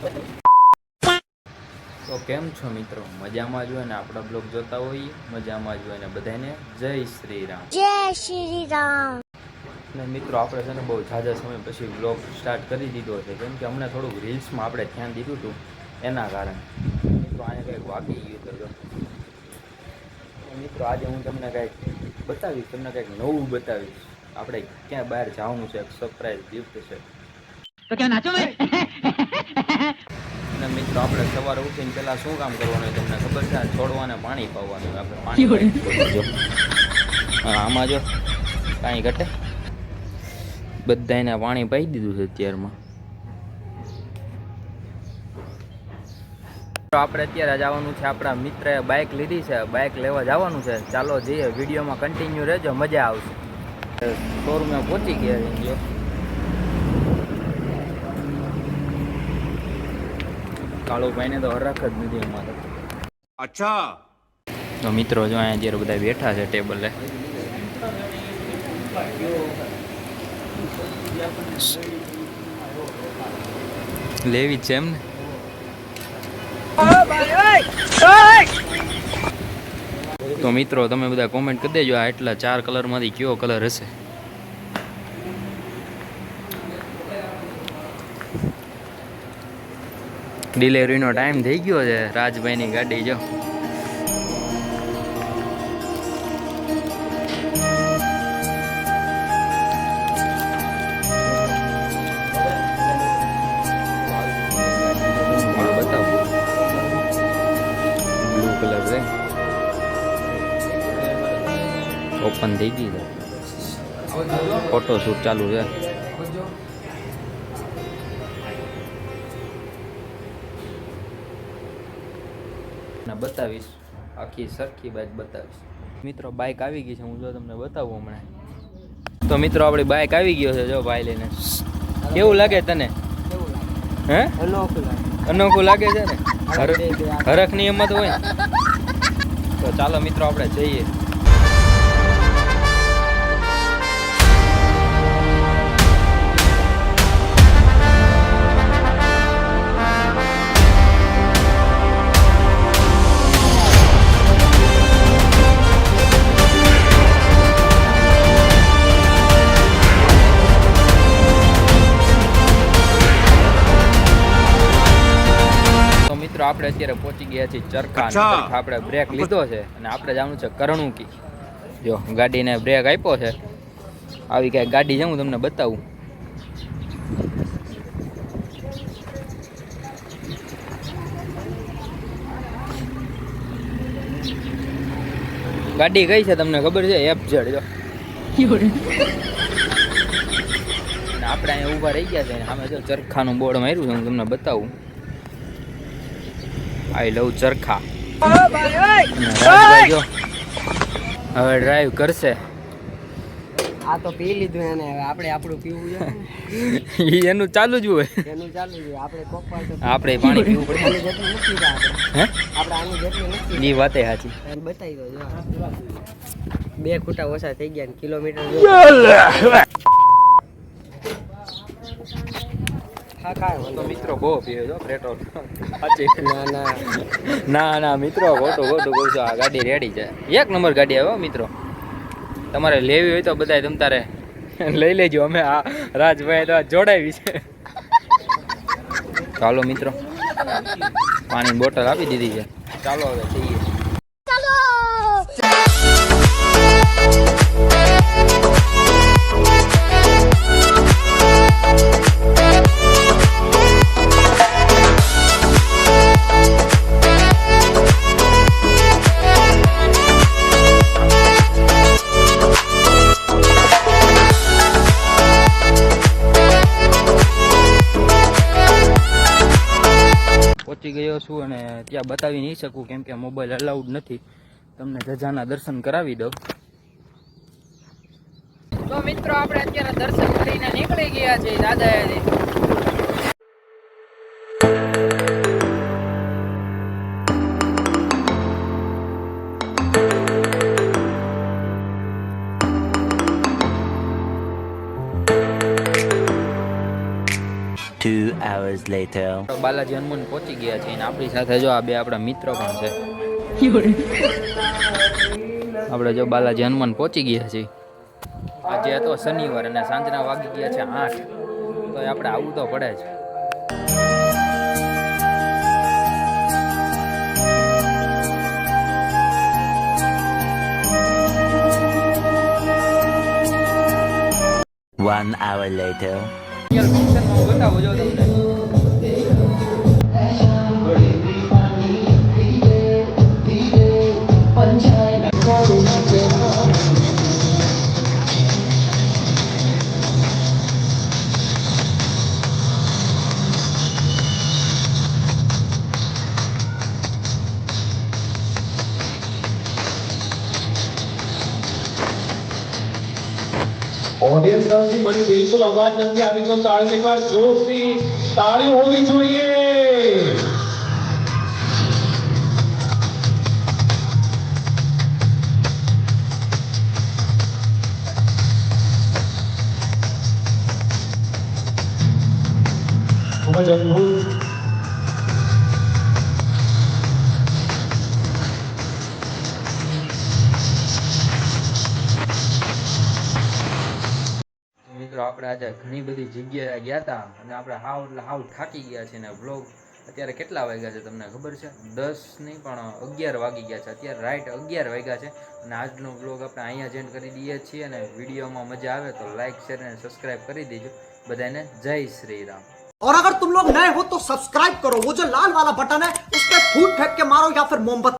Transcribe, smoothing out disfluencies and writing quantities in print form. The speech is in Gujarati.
તો કેમ છો મિત્રો? મજામાં જ હોય ને આપણા બ્લોગ જોતા હોઈએ મજામાં જ હોય ને બધાને જય શ્રી રામ. જય શ્રી રામ. ને મિત્રો આપણે છે ને બહુ ઝાઝા સમય પછી બ્લોગ સ્ટાર્ટ કરી દીધો છે, કેમ કે અમને થોડુંક રીલ્સમાં આપણે ધ્યાન દીધું હતું એના કારણે. મિત્રો અહીંયા કંઈક વાગી ગયું તો મિત્રો આજે હું તમને કંઈક બતાવીશ, તમને કંઈક નવું બતાવીશ. આપણે ક્યાં બહાર જવાનું છે, એક સરપ્રાઈઝ ગિફ્ટ છે. તો ક્યાં નાચો મેં? અને મિત્રો આપણે સવારે ઉઠીને પહેલાં શું કામ કરવાનું હોય તમને ખબર છે? છોડવાને પાણી પાવાનું. આપણે પાણી જો આમાં જો કાંઈ ઘટે, બધાને પાણી પાઈ દીધું છે અત્યારમાં. આપણે અત્યારે જવાનું છે, આપણા મિત્રએ બાઇક લીધી છે, બાઇક લેવા જવાનું છે. ચાલો જઈએ, વિડીયોમાં કન્ટિન્યુ રહેજો, મજા આવશે. શોરૂમે પહોંચી ગયા છે. કાળુભાઈને તો હરખ જ નથી અમારે. અચ્છા તો મિત્રો જો અહીંયા જ્યારે બધા બેઠા છે ટેબલે, લેવી જ છે એમ ને. તો મિત્રો તમે બધા કોમેન્ટ કરી દેજો આ એટલા 4 કલરમાંથી કયો કલર હશે. ડિલિવરીનો ટાઈમ થઈ ગયો છે. રાજભાઈની ગાડી જો બતાવો, બ્લુ કલર છે, ઓપન થઈ ગઈ છે, ફોટોશૂટ ચાલુ છે. બતાવીશ આખી સરખી બાઇક બતાવીશ. મિત્રો બાઇક આવી ગઈ છે, હું જો તમને બતાવું હમણાં. તો મિત્રો આપણી બાઇક આવી ગયો છે, જો ભાઈ લઈને. કેવું લાગે તને? હે અનોખું લાગે છે ને? હરખની હિંમત હોય. તો ચાલો મિત્રો આપણે જઈએ. આપણે અત્યારે પહોંચી ગયા છીએ ચરખા. આપણે બ્રેક લીધો છે અને આપણે જવાનું છે કરણુકી. જો ગાડીને બ્રેક આપ્યો છે. આવી કઈ ગાડી છે, હું તમને બતાવું. ગાડી કઈ છે તમને ખબર છે? FZ. જો આપણે અહીંયા ઊભા રહી ગયા છે. સામે જો ચરખાનું બોર્ડ માર્યું છે, હું તમને બતાવું. આઈ લવ ચરખા. રાજભાઈ જો હવે ડ્રાઈવ કરશે. આ તો પી લીધું એને, હવે આપણે આપણું પીવું છે. એનું ચાલુ જ હોય. એનું ચાલુ છે. આપણે કોકવાર તો આપણે પાણી પીવું પડે. આની જેટલું નથી આપણે. હે આપણે આની જેટલું નથી. એ વાતે સાચી. એને બતાવી દો. જો 2 ખૂટા ઓછા થઈ ગયા ને કિલોમીટર હા કાંઈ તો મિત્રો બહુ પીવે છો પેટ્રોલ. ના ના મિત્રો ખોટું કહું છું. આ ગાડી રેડી છે, 1 નંબર ગાડી આવે મિત્રો. તમારે લેવી હોય તો બધા તમ તારે લઈ લેજો. અમે આ રાજભાઈ તો જોડાવી છે. ચાલો મિત્રો, પાણીની બોટલ આપી દીધી છે. ચાલો હવે જઈએ. પહોંચી ગયો છું અને ત્યાં બતાવી નહીં શકું, કેમ કે મોબાઈલ અલાઉડ નથી. તમને ધજાના દર્શન કરાવી દઉં. તો મિત્રો આપણે અત્યારે દર્શન કરીને નીકળી ગયા છીએ દાદાએ. hours later. બાલાજી હનુમાન પહોંચી ગયા છે અને આપણી સાથે જો આ બે આપણા મિત્રો પણ છે. આપણે જો બાલાજી હનુમાન પહોંચી ગયા છીએ. આજે હતો શનિવાર અને સાંજના વાગી ગયા છે 8, તો આપણે આવવું તો પડે જ. One hour later. ફંક્શનમાં બતાવો જો તમને. ऑडियंस की बड़ी बिल्कुल आवाज नहीं आ रही तो ताली एक बार जोर से ताली होनी चाहिए. ખૂબ જ અદ્ભુત. મિત્રો આપણે આજે ઘણી બધી જગ્યાએ ગયા હતા અને આપણે હાવ થાકી ગયા છે ને વ્લોગ અત્યારે કેટલા વાગ્યા છે તમને ખબર છે? 10 નહીં પણ 11 વાગી ગયા છે. અત્યારે રાઈટ 11 વાગ્યા છે અને આજનો વ્લોગ આપણે અહીંયા જ એન્ડ કરી દઈએ છીએ. અને વિડીયોમાં મજા આવે તો લાઈક શેર અને સબસ્ક્રાઈબ કરી દેજો. બધાને જય શ્રી રામ. और अगर तुम लोग नए हो तो सब्सक्राइब करो, वो जो लाल वाला बटन है उस पर फूट फेंक के मारो या फिर मोमबत्ती